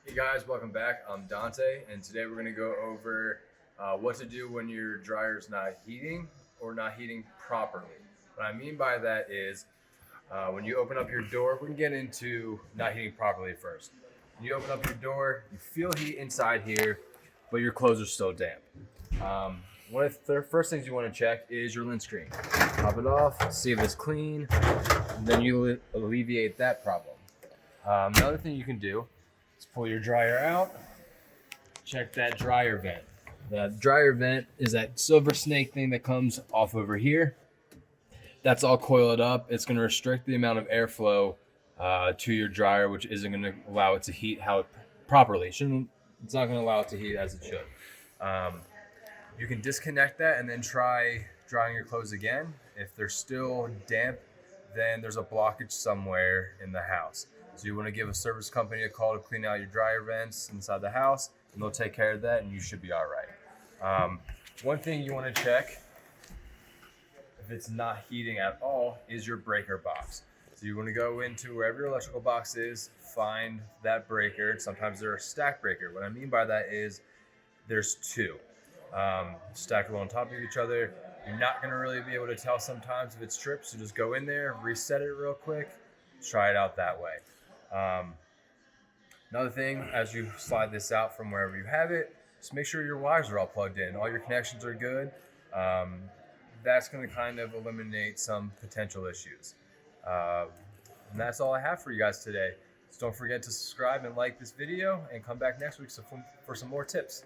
Hey guys, welcome back. I'm Dante, and today we're going to go over what to do when your dryer's not heating or not heating properly. What I mean by that is when you open up your door, we can get into not heating properly first. When you open up your door, you feel heat inside here, but your clothes are still damp. One of the first things you want to check is your lint screen. Pop it off, see if it's clean, and then you alleviate that problem. Another thing you can do is pull your dryer out, check that dryer vent. The dryer vent is that silver snake thing that comes off over here. That's all coiled up. It's going to restrict the amount of airflow to your dryer, which isn't going to allow it to heat properly. It's not going to allow it to heat as it should. You can disconnect that and then try drying your clothes again. If they're still damp, then there's a blockage somewhere in the house. So you want to give a service company a call to clean out your dryer vents inside the house, and they'll take care of that, and you should be all right. One thing you want to check, if it's not heating at all, is your breaker box. So you want to go into wherever your electrical box is, find that breaker. Sometimes they're a stack breaker. What I mean by that is there's two stacked on top of each other. You're not going to really be able to tell sometimes if it's tripped, so just go in there, reset it real quick, try it out that way. Another thing, as you slide this out from wherever you have it, just make sure your wires are all plugged in. All your connections are good. That's going to kind of eliminate some potential issues. And that's all I have for you guys today. So don't forget to subscribe and like this video, and come back next week for some more tips.